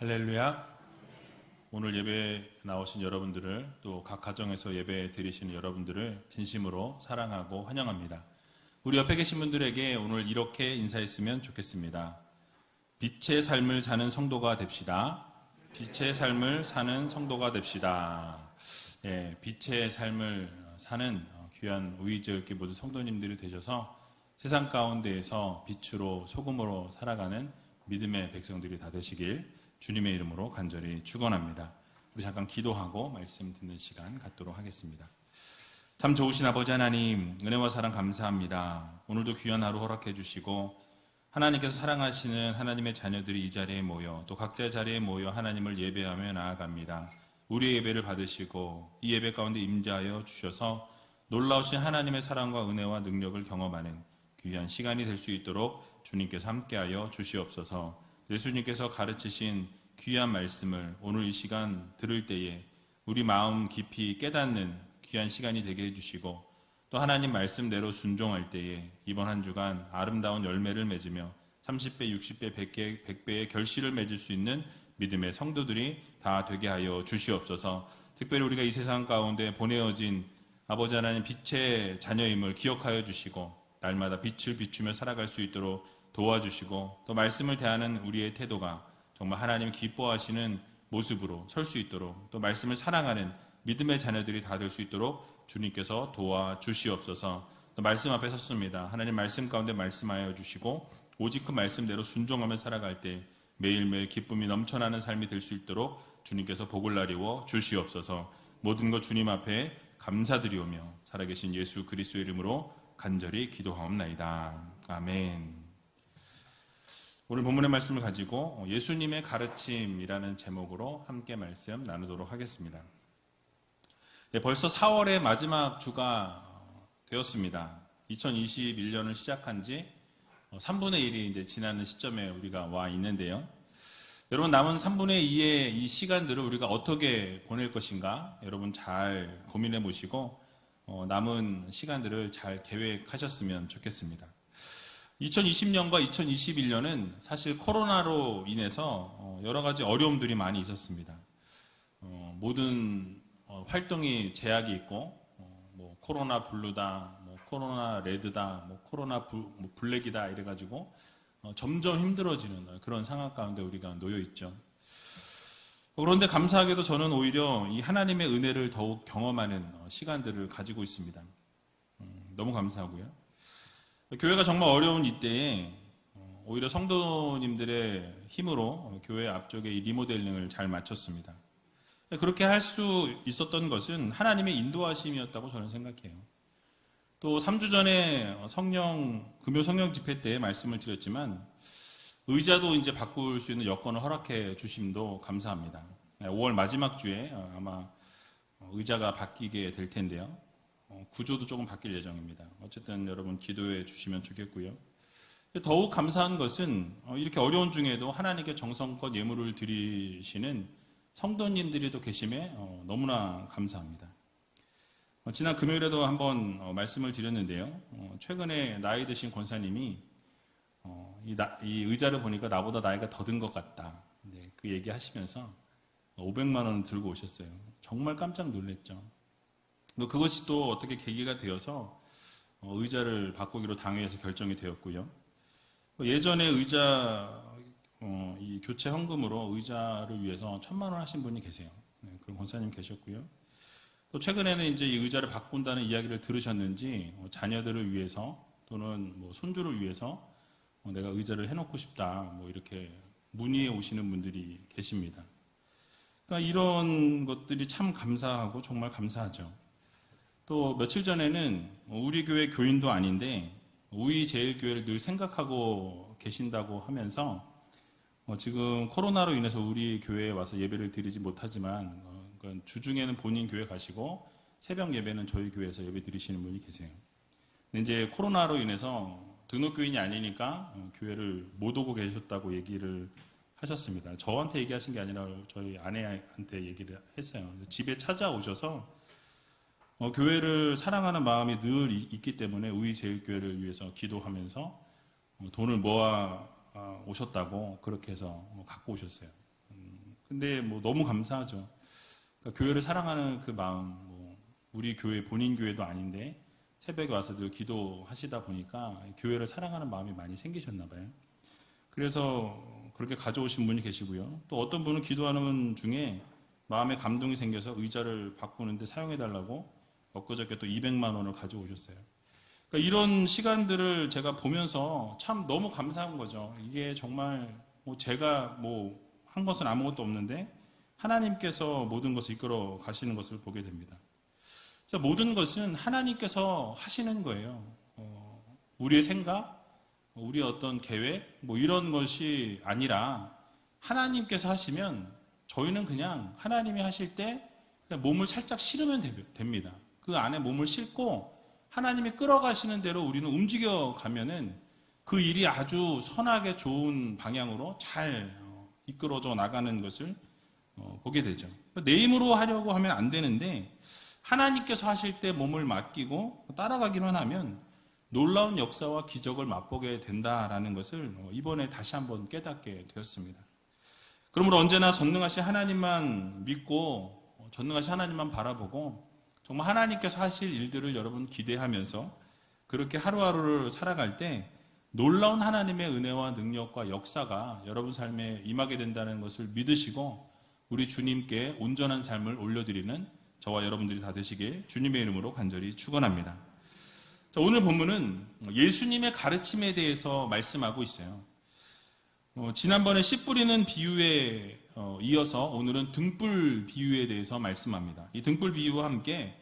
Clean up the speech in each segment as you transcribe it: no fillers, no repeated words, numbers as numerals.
할렐루야. 오늘 예배에 나오신 여러분들을 또 각 가정에서 예배 드리시는 여러분들을 진심으로 사랑하고 환영합니다. 우리 옆에 계신 분들에게 오늘 이렇게 인사했으면 좋겠습니다. 빛의 삶을 사는 성도가 됩시다. 빛의 삶을 사는 성도가 됩시다. 예, 빛의 삶을 사는 귀한 우이제을교 모든 성도님들이 되셔서 세상 가운데에서 빛으로 소금으로 살아가는 믿음의 백성들이 다 되시길 주님의 이름으로 간절히 축원합니다. 우리 잠깐 기도하고 말씀 듣는 시간 갖도록 하겠습니다. 참 좋으신 아버지 하나님, 은혜와 사랑 감사합니다. 오늘도 귀한 하루 허락해 주시고 하나님께서 사랑하시는 하나님의 자녀들이 이 자리에 모여 또 각자의 자리에 모여 하나님을 예배하며 나아갑니다. 우리의 예배를 받으시고 이 예배 가운데 임재하여 주셔서 놀라우신 하나님의 사랑과 은혜와 능력을 경험하는 귀한 시간이 될 수 있도록 주님께서 함께하여 주시옵소서. 예수님께서 가르치신 귀한 말씀을 오늘 이 시간 들을 때에 우리 마음 깊이 깨닫는 귀한 시간이 되게 해주시고 또 하나님 말씀대로 순종할 때에 이번 한 주간 아름다운 열매를 맺으며 30배, 60배, 100배의 결실을 맺을 수 있는 믿음의 성도들이 다 되게 하여 주시옵소서. 특별히 우리가 이 세상 가운데 보내어진 아버지 하나님 빛의 자녀임을 기억하여 주시고 날마다 빛을 비추며 살아갈 수 있도록 도와주시고 또 말씀을 대하는 우리의 태도가 정말 하나님 기뻐하시는 모습으로 설 수 있도록 또 말씀을 사랑하는 믿음의 자녀들이 다 될 수 있도록 주님께서 도와주시옵소서. 또 말씀 앞에 섰습니다. 하나님 말씀 가운데 말씀하여 주시고 오직 그 말씀대로 순종하며 살아갈 때 매일매일 기쁨이 넘쳐나는 삶이 될 수 있도록 주님께서 복을 나리워 주시옵소서. 모든 것 주님 앞에 감사드리오며 살아계신 예수 그리스도의 이름으로 간절히 기도하옵나이다. 아멘. 오늘 본문의 말씀을 가지고 예수님의 가르침이라는 제목으로 함께 말씀 나누도록 하겠습니다. 네, 벌써 4월의 마지막 주가 되었습니다. 2021년을 시작한 지 3분의 1이 이제 지나는 시점에 우리가 와 있는데요. 여러분 남은 3분의 2의 이 시간들을 우리가 어떻게 보낼 것인가 여러분 잘 고민해 보시고 남은 시간들을 잘 계획하셨으면 좋겠습니다. 2020년과 2021년은 사실 코로나로 인해서 여러 가지 어려움들이 많이 있었습니다. 모든 활동이 제약이 있고 뭐 코로나 블루다, 뭐 코로나 레드다, 뭐 코로나 블랙이다 이래가지고 점점 힘들어지는 그런 상황 가운데 우리가 놓여 있죠. 그런데 감사하게도 저는 오히려 이 하나님의 은혜를 더욱 경험하는 시간들을 가지고 있습니다. 너무 감사하고요. 교회가 정말 어려운 이때에 오히려 성도님들의 힘으로 교회 앞쪽에 이 리모델링을 잘 마쳤습니다. 그렇게 할 수 있었던 것은 하나님의 인도하심이었다고 저는 생각해요. 또 3주 전에 금요 성령 집회 때 말씀을 드렸지만 의자도 이제 바꿀 수 있는 여건을 허락해 주심도 감사합니다. 5월 마지막 주에 아마 의자가 바뀌게 될 텐데요. 구조도 조금 바뀔 예정입니다. 어쨌든 여러분 기도해 주시면 좋겠고요. 더욱 감사한 것은 이렇게 어려운 중에도 하나님께 정성껏 예물을 드리시는 성도님들이 또 계심에 너무나 감사합니다. 지난 금요일에도 한번 말씀을 드렸는데요. 최근에 나이 드신 권사님이 이 의자를 보니까 나보다 나이가 더 든 것 같다. 그 얘기 하시면서 500만 원을 들고 오셨어요. 정말 깜짝 놀랐죠. 그것이 또 어떻게 계기가 되어서 의자를 바꾸기로 당회에서 결정이 되었고요. 예전에 의자 이 교체 헌금으로 의자를 위해서 1,000만 원 하신 분이 계세요. 그런 권사님 계셨고요. 또 최근에는 이제 이 의자를 바꾼다는 이야기를 들으셨는지 자녀들을 위해서 또는 뭐 손주를 위해서 내가 의자를 해놓고 싶다 뭐 이렇게 문의해 오시는 분들이 계십니다. 그러니까 이런 것들이 참 감사하고 정말 감사하죠. 또 며칠 전에는 우리 교회 교인도 아닌데 우이제일교회를 늘 생각하고 계신다고 하면서 지금 코로나로 인해서 우리 교회에 와서 예배를 드리지 못하지만 주중에는 본인 교회 가시고 새벽 예배는 저희 교회에서 예배 드리시는 분이 계세요. 근데 이제 코로나로 인해서 등록교인이 아니니까 교회를 못 오고 계셨다고 얘기를 하셨습니다. 저한테 얘기하신 게 아니라 저희 아내한테 얘기를 했어요. 집에 찾아오셔서 교회를 사랑하는 마음이 늘 있기 때문에 우이제일교회를 위해서 기도하면서 돈을 모아 오셨다고 그렇게 해서 갖고 오셨어요. 근데 뭐 너무 감사하죠. 그러니까 교회를 사랑하는 그 마음, 뭐 우리 교회 본인 교회도 아닌데 새벽에 와서 늘 기도하시다 보니까 교회를 사랑하는 마음이 많이 생기셨나 봐요. 그래서 그렇게 가져오신 분이 계시고요. 또 어떤 분은 기도하는 분 중에 마음에 감동이 생겨서 의자를 바꾸는데 사용해달라고 엊그저께 또 200만 원을 가져오셨어요. 그러니까 이런 시간들을 제가 보면서 참 너무 감사한 거죠. 이게 정말 뭐 제가 뭐 한 것은 아무것도 없는데 하나님께서 모든 것을 이끌어 가시는 것을 보게 됩니다. 그래서 모든 것은 하나님께서 하시는 거예요. 우리의 생각, 우리의 어떤 계획, 뭐 이런 것이 아니라 하나님께서 하시면 저희는 그냥 하나님이 하실 때 그냥 몸을 살짝 실으면 됩니다. 그 안에 몸을 싣고 하나님이 끌어가시는 대로 우리는 움직여 가면은 그 일이 아주 선하게 좋은 방향으로 잘 이끌어져 나가는 것을 보게 되죠. 내 힘으로 하려고 하면 안 되는데 하나님께서 하실 때 몸을 맡기고 따라가기만 하면 놀라운 역사와 기적을 맛보게 된다라는 것을 이번에 다시 한번 깨닫게 되었습니다. 그러므로 언제나 전능하신 하나님만 믿고 전능하신 하나님만 바라보고 정말 하나님께서 하실 일들을 여러분 기대하면서 그렇게 하루하루를 살아갈 때 놀라운 하나님의 은혜와 능력과 역사가 여러분 삶에 임하게 된다는 것을 믿으시고 우리 주님께 온전한 삶을 올려드리는 저와 여러분들이 다 되시길 주님의 이름으로 간절히 축원합니다. 자, 오늘 본문은 예수님의 가르침에 대해서 말씀하고 있어요. 지난번에 씨 뿌리는 비유에 이어서 오늘은 등불 비유에 대해서 말씀합니다. 이 등불 비유와 함께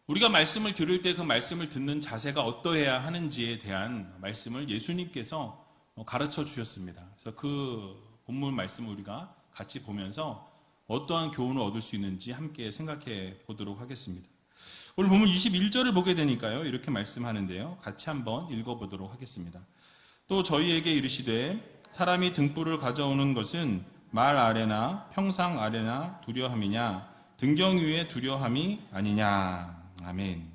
우리가 말씀을 들을 때 그 말씀을 듣는 자세가 어떠해야 하는지에 대한 말씀을 예수님께서 가르쳐 주셨습니다. 그래서 그 본문 말씀을 우리가 같이 보면서 어떠한 교훈을 얻을 수 있는지 함께 생각해 보도록 하겠습니다. 오늘 본문 21절을 보게 되니까요. 이렇게 말씀하는데요. 같이 한번 읽어보도록 하겠습니다. 또 저희에게 이르시되 사람이 등불을 가져오는 것은 말 아래나 평상 아래나 두려함이냐 등경 위에 두려함이 아니냐. 아멘.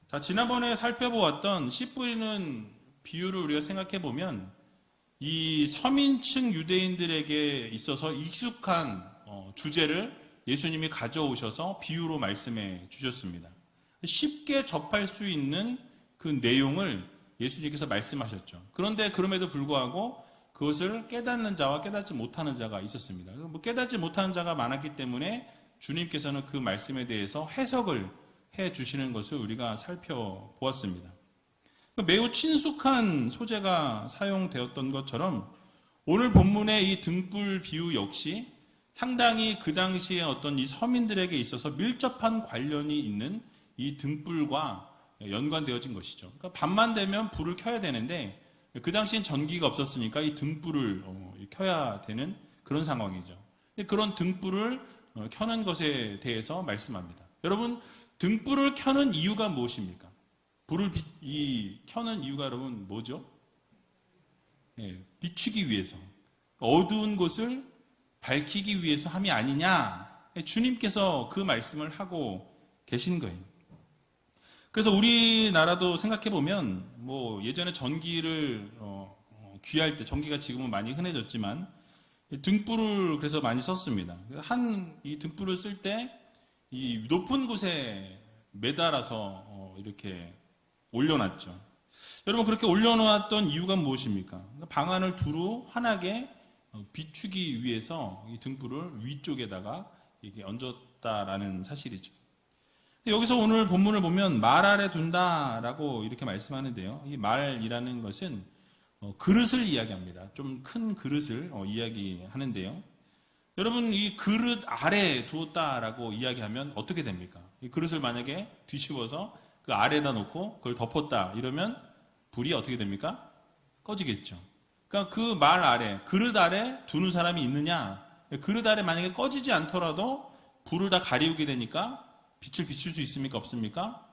자, 지난번에 살펴보았던 씨 뿌리는 비유를 우리가 생각해 보면 이 서민층 유대인들에게 있어서 익숙한 주제를 예수님이 가져오셔서 비유로 말씀해 주셨습니다. 쉽게 접할 수 있는 그 내용을 예수님께서 말씀하셨죠. 그런데 그럼에도 불구하고 그것을 깨닫는 자와 깨닫지 못하는 자가 있었습니다. 뭐 깨닫지 못하는 자가 많았기 때문에 주님께서는 그 말씀에 대해서 해석을 해 주시는 것을 우리가 살펴보았습니다. 매우 친숙한 소재가 사용되었던 것처럼 오늘 본문의 이 등불 비유 역시 상당히 그 당시에 어떤 이 서민들에게 있어서 밀접한 관련이 있는 이 등불과 연관되어진 것이죠. 그러니까 밤만 되면 불을 켜야 되는데 그 당시엔 전기가 없었으니까 이 등불을 켜야 되는 그런 상황이죠. 그런 등불을 켜는 것에 대해서 말씀합니다. 여러분, 등불을 켜는 이유가 무엇입니까? 불을 켜는 이유가 여러분 뭐죠? 비추기 위해서. 어두운 곳을 밝히기 위해서 함이 아니냐. 주님께서 그 말씀을 하고 계신 거예요. 그래서 우리나라도 생각해보면 뭐 예전에 전기를 귀할 때, 전기가 지금은 많이 흔해졌지만 등불을 그래서 많이 썼습니다. 이 등불을 쓸 때 이 높은 곳에 매달아서 이렇게 올려놨죠. 여러분, 그렇게 올려놓았던 이유가 무엇입니까? 방 안을 두루 환하게 비추기 위해서 이 등불을 위쪽에다가 이렇게 얹었다라는 사실이죠. 여기서 오늘 본문을 보면 말 아래 둔다라고 이렇게 말씀하는데요. 이 말이라는 것은 그릇을 이야기합니다. 좀 큰 그릇을 이야기하는데요. 여러분, 이 그릇 아래 두었다라고 이야기하면 어떻게 됩니까? 이 그릇을 만약에 뒤집어서 그 아래에다 놓고 그걸 덮었다 이러면 불이 어떻게 됩니까? 꺼지겠죠. 그러니까 그 말 아래, 그릇 아래 두는 사람이 있느냐? 그릇 아래 만약에 꺼지지 않더라도 불을 다 가리우게 되니까 빛을 비출 수 있습니까? 없습니까?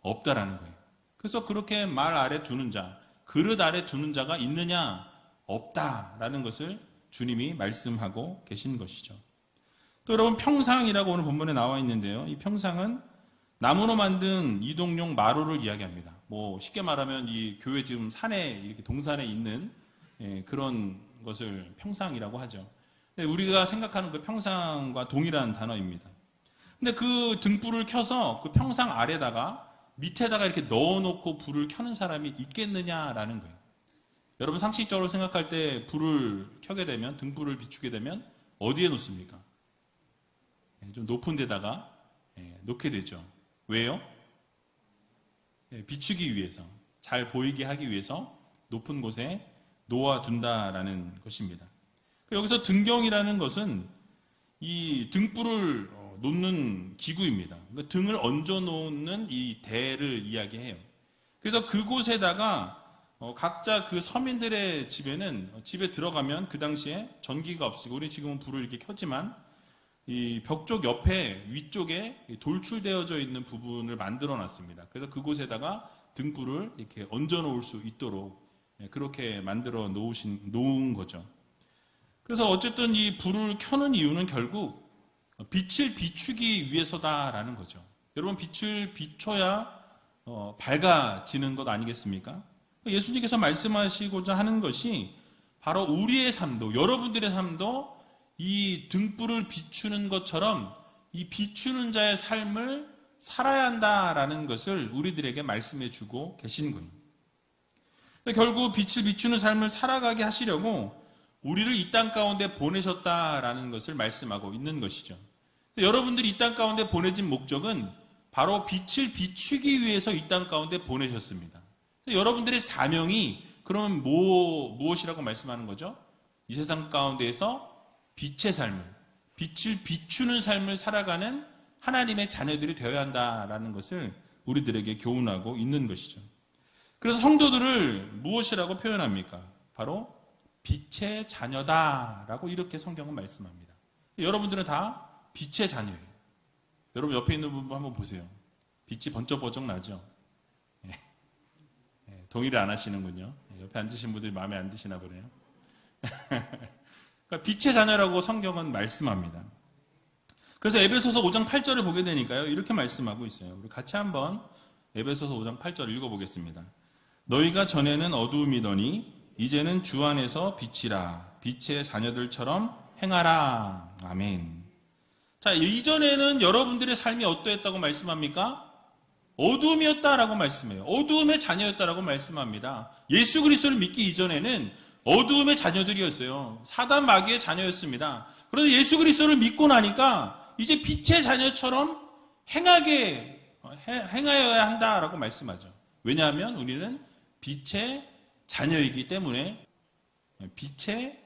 없다라는 거예요. 그래서 그렇게 말 아래 두는 자, 그릇 아래 두는 자가 있느냐? 없다라는 것을 주님이 말씀하고 계신 것이죠. 또 여러분, 평상이라고 오늘 본문에 나와 있는데요. 이 평상은 나무로 만든 이동용 마루를 이야기합니다. 뭐 쉽게 말하면 이 교회 지금 산에 이렇게 동산에 있는 그런 것을 평상이라고 하죠. 우리가 생각하는 그 평상과 동일한 단어입니다. 근데 그 등불을 켜서 그 평상 아래다가 밑에다가 이렇게 넣어놓고 불을 켜는 사람이 있겠느냐라는 거예요. 여러분 상식적으로 생각할 때 불을 켜게 되면, 등불을 비추게 되면 어디에 놓습니까? 좀 높은 데다가 놓게 되죠. 왜요? 비추기 위해서, 잘 보이게 하기 위해서 높은 곳에 놓아둔다라는 것입니다. 여기서 등경이라는 것은 이 등불을 놓는 기구입니다. 그러니까 등을 얹어 놓는 이 대를 이야기해요. 그래서 그곳에다가 각자 그 서민들의 집에는, 집에 들어가면 그 당시에 전기가 없으니까, 우리 지금은 불을 이렇게 켰지만 이 벽 쪽 옆에 위쪽에 돌출되어져 있는 부분을 만들어 놨습니다. 그래서 그곳에다가 등불을 이렇게 얹어 놓을 수 있도록 그렇게 만들어 놓은 거죠. 그래서 어쨌든 이 불을 켜는 이유는 결국 빛을 비추기 위해서다라는 거죠. 여러분, 빛을 비춰야 밝아지는 것 아니겠습니까? 예수님께서 말씀하시고자 하는 것이 바로 우리의 삶도, 여러분들의 삶도 이 등불을 비추는 것처럼 이 비추는 자의 삶을 살아야 한다라는 것을 우리들에게 말씀해 주고 계신 거예요. 결국 빛을 비추는 삶을 살아가게 하시려고 우리를 이 땅 가운데 보내셨다라는 것을 말씀하고 있는 것이죠. 여러분들이 이 땅 가운데 보내진 목적은 바로 빛을 비추기 위해서 이 땅 가운데 보내셨습니다. 여러분들의 사명이 그러면 무엇이라고 말씀하는 거죠? 이 세상 가운데에서 빛의 삶을, 빛을 비추는 삶을 살아가는 하나님의 자녀들이 되어야 한다라는 것을 우리들에게 교훈하고 있는 것이죠. 그래서 성도들을 무엇이라고 표현합니까? 바로 빛의 자녀다라고 이렇게 성경은 말씀합니다. 여러분들은 다 빛의 자녀예요. 여러분 옆에 있는 분 한번 보세요. 빛이 번쩍번쩍 나죠? 동의를 안 하시는군요. 옆에 앉으신 분들이 마음에 안 드시나 보네요. 그러니까 빛의 자녀라고 성경은 말씀합니다. 그래서 에베소서 5장 8절을 보게 되니까요, 이렇게 말씀하고 있어요. 우리 같이 한번 에베소서 5장 8절 읽어보겠습니다. 너희가 전에는 어두움이더니 이제는 주 안에서 빛이라, 빛의 자녀들처럼 행하라. 아멘. 자, 이전에는 여러분들의 삶이 어떠했다고 말씀합니까? 어두움이었다라고 말씀해요. 어두움의 자녀였다라고 말씀합니다. 예수 그리스도를 믿기 이전에는 어두움의 자녀들이었어요. 사단 마귀의 자녀였습니다. 그런데 예수 그리스도를 믿고 나니까 이제 빛의 자녀처럼 행하여야 한다라고 말씀하죠. 왜냐하면 우리는 빛의 자녀이기 때문에 빛의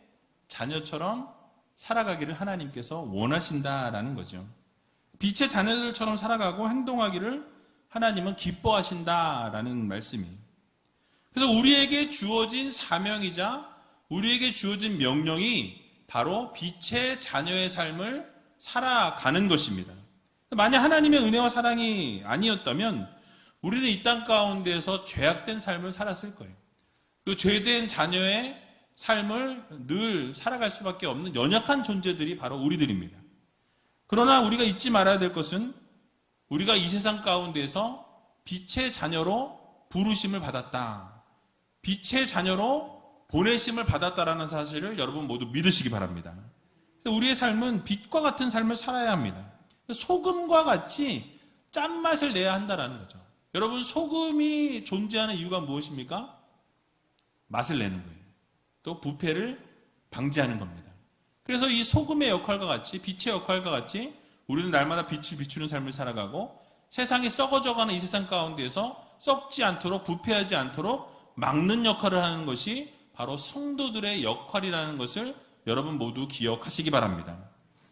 자녀처럼 살아가기를 하나님께서 원하신다라는 거죠. 빛의 자녀들처럼 살아가고 행동하기를 하나님은 기뻐하신다라는 말씀이에요. 그래서 우리에게 주어진 사명이자 우리에게 주어진 명령이 바로 빛의 자녀의 삶을 살아가는 것입니다. 만약 하나님의 은혜와 사랑이 아니었다면 우리는 이 땅 가운데서 죄악된 삶을 살았을 거예요. 그 죄된 자녀의 삶을 늘 살아갈 수밖에 없는 연약한 존재들이 바로 우리들입니다. 그러나 우리가 잊지 말아야 될 것은 우리가 이 세상 가운데서 빛의 자녀로 부르심을 받았다. 빛의 자녀로 보내심을 받았다라는 사실을 여러분 모두 믿으시기 바랍니다. 우리의 삶은 빛과 같은 삶을 살아야 합니다. 소금과 같이 짠맛을 내야 한다는 거죠. 여러분, 소금이 존재하는 이유가 무엇입니까? 맛을 내는 거예요. 또 부패를 방지하는 겁니다. 그래서 이 소금의 역할과 같이, 빛의 역할과 같이 우리는 날마다 빛을 비추는 삶을 살아가고 세상이 썩어져가는 이 세상 가운데에서 썩지 않도록, 부패하지 않도록 막는 역할을 하는 것이 바로 성도들의 역할이라는 것을 여러분 모두 기억하시기 바랍니다.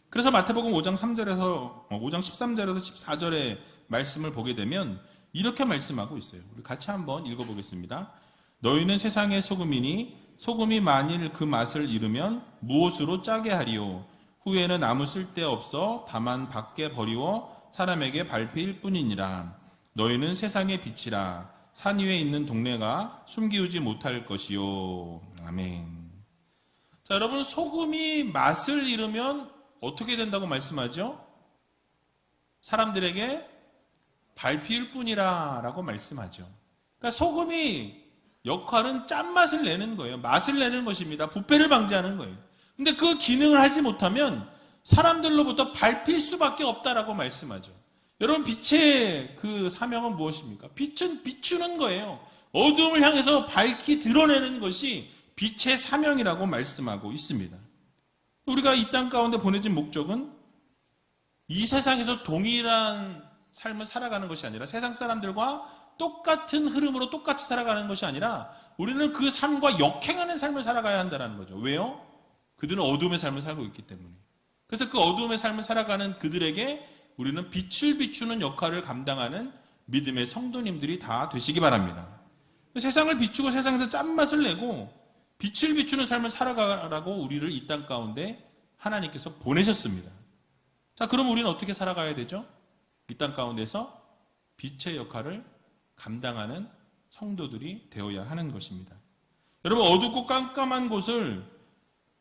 그래서 마태복음 5장 13절에서 14절의 말씀을 보게 되면 이렇게 말씀하고 있어요. 우리 같이 한번 읽어보겠습니다. 너희는 세상의 소금이니 소금이 만일 그 맛을 잃으면 무엇으로 짜게 하리요? 후에는 아무 쓸데없어 다만 밖에 버리워 사람에게 밟힐 뿐이니라. 너희는 세상의 빛이라. 산 위에 있는 동네가 숨기우지 못할 것이요. 아멘. 자, 여러분, 소금이 맛을 잃으면 어떻게 된다고 말씀하죠? 사람들에게 밟힐 뿐이라 라고 말씀하죠. 그러니까 소금이 역할은 짠맛을 내는 거예요. 맛을 내는 것입니다. 부패를 방지하는 거예요. 근데 그 기능을 하지 못하면 사람들로부터 밟힐 수밖에 없다라고 말씀하죠. 여러분, 빛의 그 사명은 무엇입니까? 빛은 비추는 거예요. 어둠을 향해서 밝히 드러내는 것이 빛의 사명이라고 말씀하고 있습니다. 우리가 이 땅 가운데 보내진 목적은 이 세상에서 동일한 삶을 살아가는 것이 아니라 세상 사람들과 똑같은 흐름으로 똑같이 살아가는 것이 아니라 우리는 그 삶과 역행하는 삶을 살아가야 한다는 거죠. 왜요? 그들은 어둠의 삶을 살고 있기 때문에. 그래서 그 어둠의 삶을 살아가는 그들에게 우리는 빛을 비추는 역할을 감당하는 믿음의 성도님들이 다 되시기 바랍니다. 세상을 비추고 세상에서 짠맛을 내고 빛을 비추는 삶을 살아가라고 우리를 이 땅 가운데 하나님께서 보내셨습니다. 자, 그럼 우리는 어떻게 살아가야 되죠? 이 땅 가운데서 빛의 역할을 감당하는 성도들이 되어야 하는 것입니다. 여러분, 어둡고 깜깜한 곳을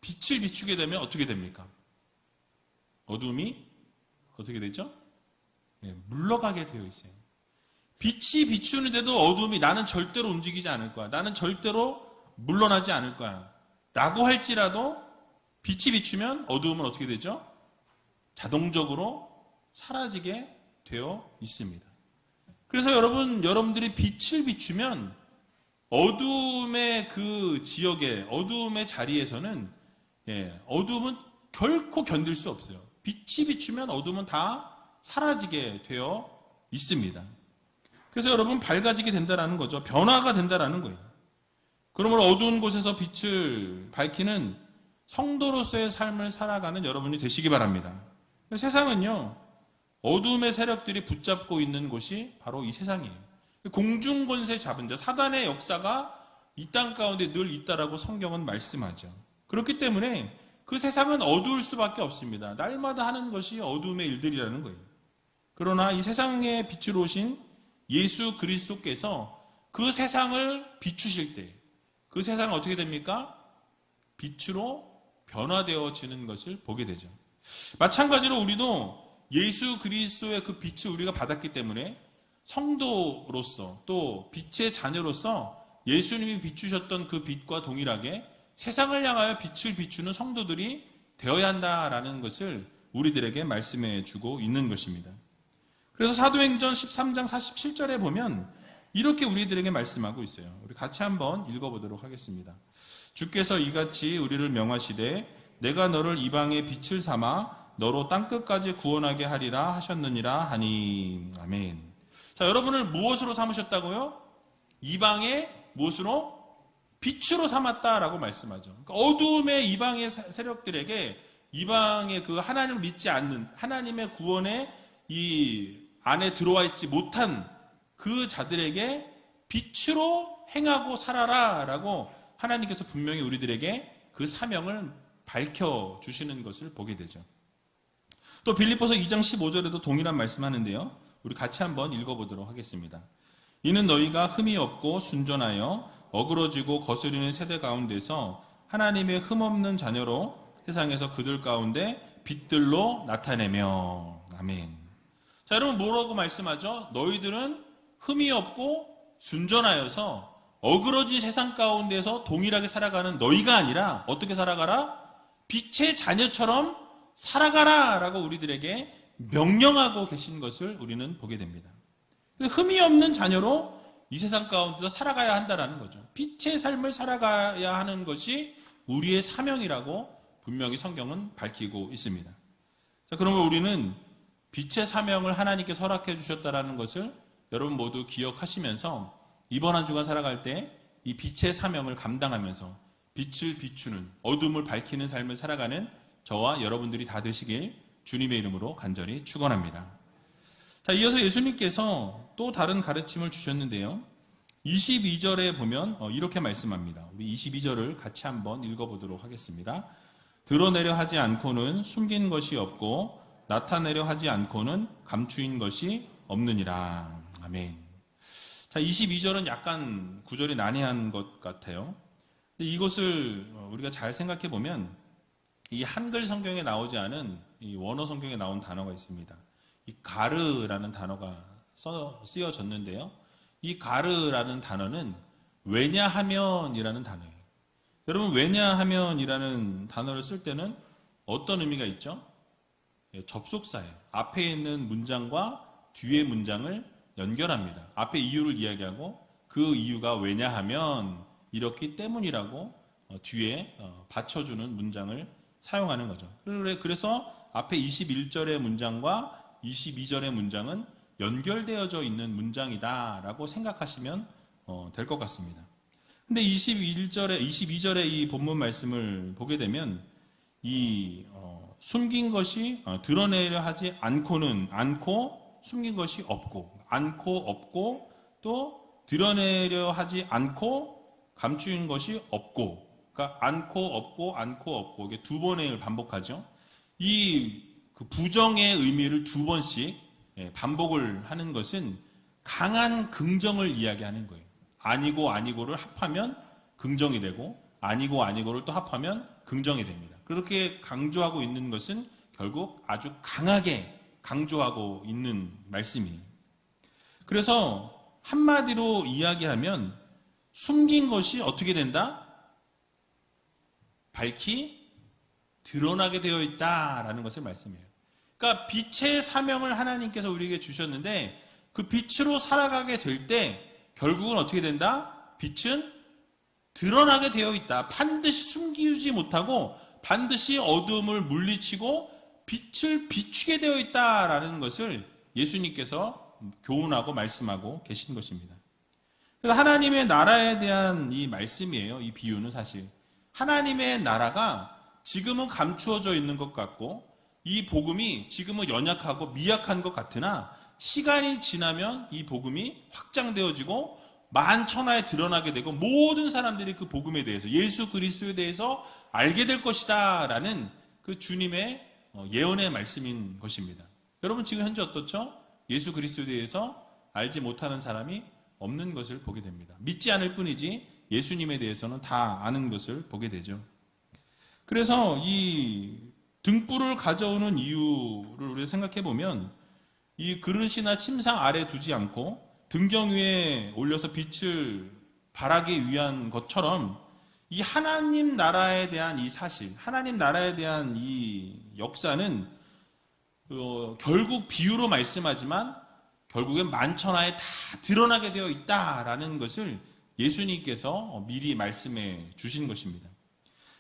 빛을 비추게 되면 어떻게 됩니까? 어둠이 어떻게 되죠? 물러가게 되어 있어요. 빛이 비추는데도 어둠이 나는 절대로 움직이지 않을 거야. 나는 절대로 물러나지 않을 거야. 라고 할지라도 빛이 비추면 어두움은 어떻게 되죠? 자동적으로 사라지게 되어 있습니다. 그래서 여러분들이 빛을 비추면 어두움의 그 지역에, 어두움의 자리에서는 어두움은 결코 견딜 수 없어요. 빛이 비추면 어두움은 다 사라지게 되어 있습니다. 그래서 여러분, 밝아지게 된다는 거죠. 변화가 된다는 거예요. 그러므로 어두운 곳에서 빛을 밝히는 성도로서의 삶을 살아가는 여러분이 되시기 바랍니다. 세상은요, 어두움의 세력들이 붙잡고 있는 곳이 바로 이 세상이에요. 공중권세 잡은 자, 사단의 역사가 이 땅 가운데 늘 있다라고 성경은 말씀하죠. 그렇기 때문에 그 세상은 어두울 수밖에 없습니다. 날마다 하는 것이 어두움의 일들이라는 거예요. 그러나 이 세상에 빛으로 오신 예수 그리스도께서 그 세상을 비추실 때 그 세상은 어떻게 됩니까? 빛으로 변화되어지는 것을 보게 되죠. 마찬가지로 우리도 예수 그리스도의 그 빛을 우리가 받았기 때문에 성도로서 또 빛의 자녀로서 예수님이 비추셨던 그 빛과 동일하게 세상을 향하여 빛을 비추는 성도들이 되어야 한다라는 것을 우리들에게 말씀해 주고 있는 것입니다. 그래서 사도행전 13장 47절에 보면 이렇게 우리들에게 말씀하고 있어요. 우리 같이 한번 읽어보도록 하겠습니다. 주께서 이같이 우리를 명하시되 내가 너를 이방의 빛을 삼아 너로 땅끝까지 구원하게 하리라 하셨느니라 하니. 아멘. 자, 여러분을 무엇으로 삼으셨다고요? 이방의 무엇으로? 빛으로 삼았다라고 말씀하죠. 그러니까 어두움의 이방의 세력들에게 이방의 그 하나님을 믿지 않는 하나님의 구원의 이 안에 들어와 있지 못한 그 자들에게 빛으로 행하고 살아라 라고 하나님께서 분명히 우리들에게 그 사명을 밝혀주시는 것을 보게 되죠. 또 빌립보서 2장 15절에도 동일한 말씀하는데요. 우리 같이 한번 읽어보도록 하겠습니다. 이는 너희가 흠이 없고 순전하여 어그러지고 거스리는 세대 가운데서 하나님의 흠없는 자녀로 세상에서 그들 가운데 빛들로 나타내며. 아멘. 자, 여러분, 뭐라고 말씀하죠? 너희들은 흠이 없고 순전하여서 어그러진 세상 가운데서 동일하게 살아가는 너희가 아니라 어떻게 살아가라? 빛의 자녀처럼 살아가라 라고 우리들에게 명령하고 계신 것을 우리는 보게 됩니다. 흠이 없는 자녀로 이 세상 가운데서 살아가야 한다는 거죠. 빛의 삶을 살아가야 하는 것이 우리의 사명이라고 분명히 성경은 밝히고 있습니다. 자, 그러면 우리는 빛의 사명을 하나님께서 허락해 주셨다는 것을 여러분 모두 기억하시면서 이번 한 주간 살아갈 때 이 빛의 사명을 감당하면서 빛을 비추는, 어둠을 밝히는 삶을 살아가는 저와 여러분들이 다 되시길 주님의 이름으로 간절히 축원합니다. 자, 이어서 예수님께서 또 다른 가르침을 주셨는데요. 22절에 보면 이렇게 말씀합니다. 우리 22절을 같이 한번 읽어보도록 하겠습니다. 드러내려 하지 않고는 숨긴 것이 없고 나타내려 하지 않고는 감추인 것이 없느니라. 아멘. 자, 22절은 약간 구절이 난해한 것 같아요. 근데 이것을 우리가 잘 생각해 보면 이 한글 성경에 나오지 않은 이 원어 성경에 나온 단어가 있습니다. 이 가르라는 단어가 쓰여졌는데요. 이 가르라는 단어는 왜냐하면이라는 단어예요. 여러분, 왜냐하면이라는 단어를 쓸 때는 어떤 의미가 있죠? 접속사예요. 앞에 있는 문장과 뒤의 문장을 연결합니다. 앞에 이유를 이야기하고 그 이유가 왜냐하면 이렇기 때문이라고 뒤에 받쳐주는 문장을 사용하는 거죠. 그래서 앞에 21절의 문장과 22절의 문장은 연결되어져 있는 문장이다라고 생각하시면 될 것 같습니다. 근데 22절의 이 본문 말씀을 보게 되면 이 숨긴 것이 드러내려 하지 않고 숨긴 것이 없고 또 드러내려 하지 않고 감추인 것이 없고, 그러니까 않고 이게 두 번을 반복하죠. 그 부정의 의미를 두 번씩 반복을 하는 것은 강한 긍정을 이야기하는 거예요. 아니고를 합하면 긍정이 되고 아니고를 또 합하면 긍정이 됩니다. 그렇게 강조하고 있는 것은 결국 아주 강하게 강조하고 있는 말씀이에요. 그래서 한마디로 이야기하면 숨긴 것이 어떻게 된다? 밝히 드러나게 되어 있다라는 것을 말씀해요. 그러니까 빛의 사명을 하나님께서 우리에게 주셨는데 그 빛으로 살아가게 될 때 결국은 어떻게 된다? 빛은 드러나게 되어 있다. 반드시 숨기지 못하고 반드시 어두움을 물리치고 빛을 비추게 되어 있다라는 것을 예수님께서 교훈하고 말씀하고 계신 것입니다. 그래서 하나님의 나라에 대한 이 말씀이에요. 이 비유는 사실 하나님의 나라가 지금은 감추어져 있는 것 같고 이 복음이 지금은 연약하고 미약한 것 같으나 시간이 지나면 이 복음이 확장되어지고 만천하에 드러나게 되고 모든 사람들이 그 복음에 대해서 예수 그리스도에 대해서 알게 될 것이다 라는 그 주님의 예언의 말씀인 것입니다. 여러분 지금 현재 어떻죠? 예수 그리스도에 대해서 알지 못하는 사람이 없는 것을 보게 됩니다. 믿지 않을 뿐이지 예수님에 대해서는 다 아는 것을 보게 되죠. 그래서 이 등불을 가져오는 이유를 우리가 생각해 보면 이 그릇이나 침상 아래 두지 않고 등경 위에 올려서 빛을 발하기 위한 것처럼 이 하나님 나라에 대한 이 사실, 하나님 나라에 대한 이 역사는 결국 비유로 말씀하지만 결국엔 만천하에 다 드러나게 되어 있다라는 것을 예수님께서 미리 말씀해 주신 것입니다.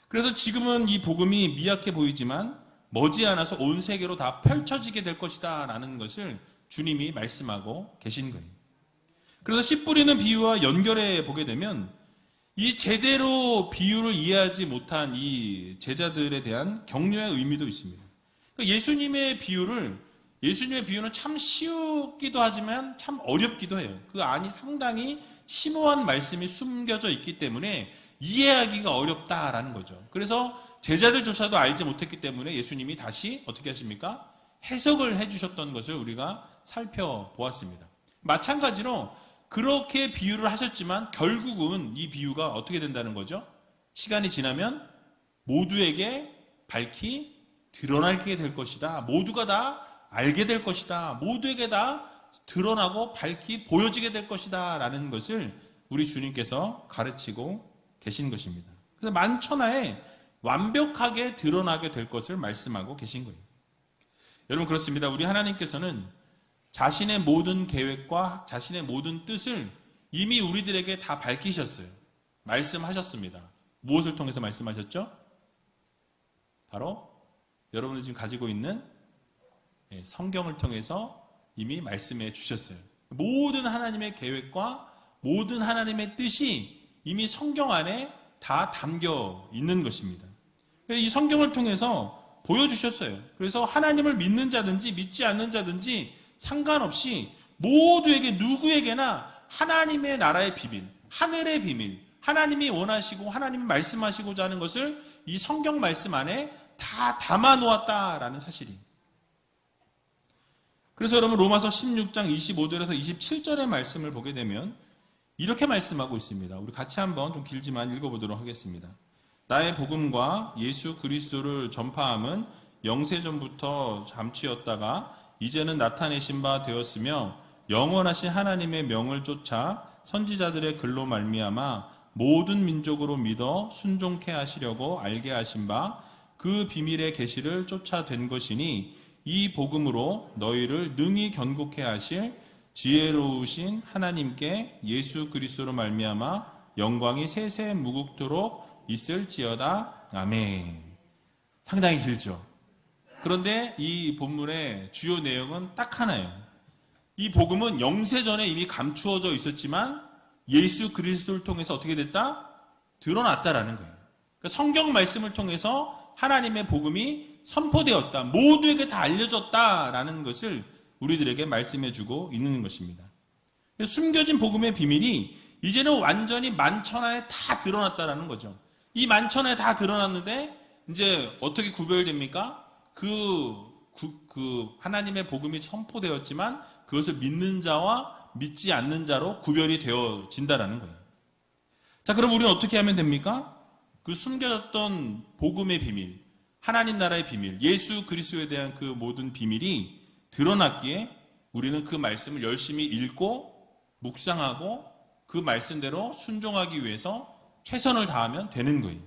그래서 지금은 이 복음이 미약해 보이지만 머지않아서 온 세계로 다 펼쳐지게 될 것이다 라는 것을 주님이 말씀하고 계신 거예요. 그래서 씨 뿌리는 비유와 연결해 보게 되면 이 제대로 비유를 이해하지 못한 이 제자들에 대한 격려의 의미도 있습니다. 그러니까 예수님의 비유는 참 쉬우기도 하지만 참 어렵기도 해요. 그 안이 상당히 심오한 말씀이 숨겨져 있기 때문에 이해하기가 어렵다라는 거죠. 그래서 제자들조차도 알지 못했기 때문에 예수님이 다시 어떻게 하십니까? 해석을 해주셨던 것을 우리가 살펴보았습니다. 마찬가지로 그렇게 비유를 하셨지만 결국은 이 비유가 어떻게 된다는 거죠? 시간이 지나면 모두에게 밝히 드러나게 될 것이다. 모두가 다 알게 될 것이다. 모두에게 다 드러나고 밝히 보여지게 될 것이다. 라는 것을 우리 주님께서 가르치고 계신 것입니다. 그래서 만천하에 완벽하게 드러나게 될 것을 말씀하고 계신 거예요. 여러분 그렇습니다. 우리 하나님께서는 자신의 모든 계획과 자신의 모든 뜻을 이미 우리들에게 다 밝히셨어요. 말씀하셨습니다. 무엇을 통해서 말씀하셨죠? 바로 여러분이 지금 가지고 있는 성경을 통해서 이미 말씀해 주셨어요. 모든 하나님의 계획과 모든 하나님의 뜻이 이미 성경 안에 다 담겨 있는 것입니다. 이 성경을 통해서 보여주셨어요. 그래서 하나님을 믿는 자든지 믿지 않는 자든지 상관없이 모두에게 누구에게나 하나님의 나라의 비밀, 하늘의 비밀, 하나님이 원하시고 하나님이 말씀하시고자 하는 것을 이 성경 말씀 안에 다 담아 놓았다라는 사실이. 그래서 여러분 로마서 16장 25절에서 27절의 말씀을 보게 되면 이렇게 말씀하고 있습니다. 우리 같이 한번 좀 길지만 읽어보도록 하겠습니다. 나의 복음과 예수 그리스도를 전파함은 영세전부터 잠치었다가 이제는 나타내신 바 되었으며 영원하신 하나님의 명을 쫓아 선지자들의 글로 말미암아 모든 민족으로 믿어 순종케 하시려고 알게 하신 바 그 비밀의 계시를 쫓아된 것이니 이 복음으로 너희를 능히 견고케 하실 지혜로우신 하나님께 예수 그리스도로 말미암아 영광이 세세 무궁토록 있을지어다. 아멘. 상당히 길죠. 그런데 이 본문의 주요 내용은 딱 하나예요. 이 복음은 영세전에 이미 감추어져 있었지만 예수 그리스도를 통해서 어떻게 됐다? 드러났다라는 거예요. 그러니까 성경 말씀을 통해서 하나님의 복음이 선포되었다. 모두에게 다 알려졌다라는 것을 우리들에게 말씀해주고 있는 것입니다. 숨겨진 복음의 비밀이 이제는 완전히 만천하에 다 드러났다라는 거죠. 이 만천하에 다 드러났는데 이제 어떻게 구별됩니까? 그 하나님의 복음이 선포되었지만 그것을 믿는 자와 믿지 않는 자로 구별이 되어진다라는 거예요. 자, 그럼 우리는 어떻게 하면 됩니까? 그 숨겨졌던 복음의 비밀, 하나님 나라의 비밀, 예수 그리스도에 대한 그 모든 비밀이 드러났기에 우리는 그 말씀을 열심히 읽고 묵상하고 그 말씀대로 순종하기 위해서 최선을 다하면 되는 거예요.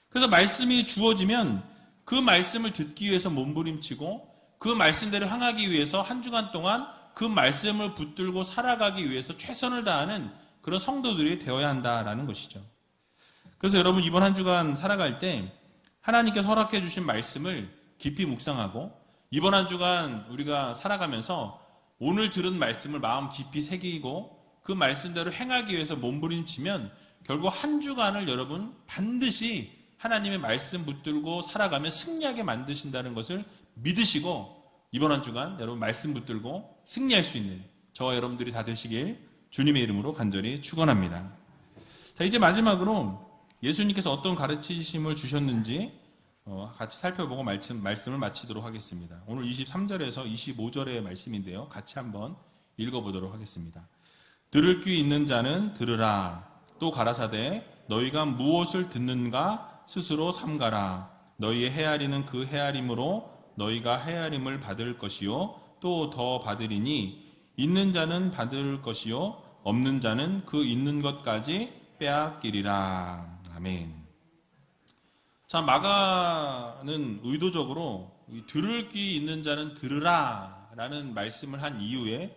그래서 말씀이 주어지면 그 말씀을 듣기 위해서 몸부림치고 그 말씀대로 향하기 위해서 한 주간 동안 그 말씀을 붙들고 살아가기 위해서 최선을 다하는 그런 성도들이 되어야 한다라는 것이죠. 그래서 여러분 이번 한 주간 살아갈 때 하나님께서 허락해 주신 말씀을 깊이 묵상하고 이번 한 주간 우리가 살아가면서 오늘 들은 말씀을 마음 깊이 새기고 그 말씀대로 행하기 위해서 몸부림치면 결국 한 주간을 여러분 반드시 하나님의 말씀 붙들고 살아가면 승리하게 만드신다는 것을 믿으시고 이번 한 주간 여러분 말씀 붙들고 승리할 수 있는 저와 여러분들이 다 되시길 주님의 이름으로 간절히 축원합니다. 자, 이제 마지막으로 예수님께서 어떤 가르치심을 주셨는지 같이 살펴보고 말씀을 마치도록 하겠습니다. 오늘 23절에서 25절의 말씀인데요. 같이 한번 읽어보도록 하겠습니다. 들을 귀 있는 자는 들으라. 또 가라사대 너희가 무엇을 듣는가 스스로 삼가라. 너희의 헤아리는 그 헤아림으로 너희가 헤아림을 받을 것이요 또 더 받으리니 있는 자는 받을 것이요 없는 자는 그 있는 것까지 빼앗기리라. 아멘. 자, 마가는 의도적으로 들을 귀 있는 자는 들으라 라는 말씀을 한 이후에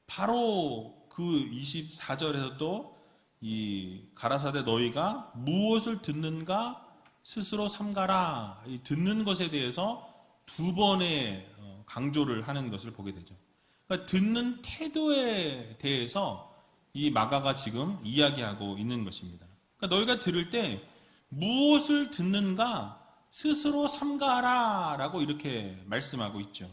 바로 그 24절에서 또 이 가라사대 너희가 무엇을 듣는가 스스로 삼가라. 이 듣는 것에 대해서 두 번의 강조를 하는 것을 보게 되죠. 그러니까 듣는 태도에 대해서 이 마가가 지금 이야기하고 있는 것입니다. 그러니까 너희가 들을 때 무엇을 듣는가 스스로 삼가라 라고 이렇게 말씀하고 있죠.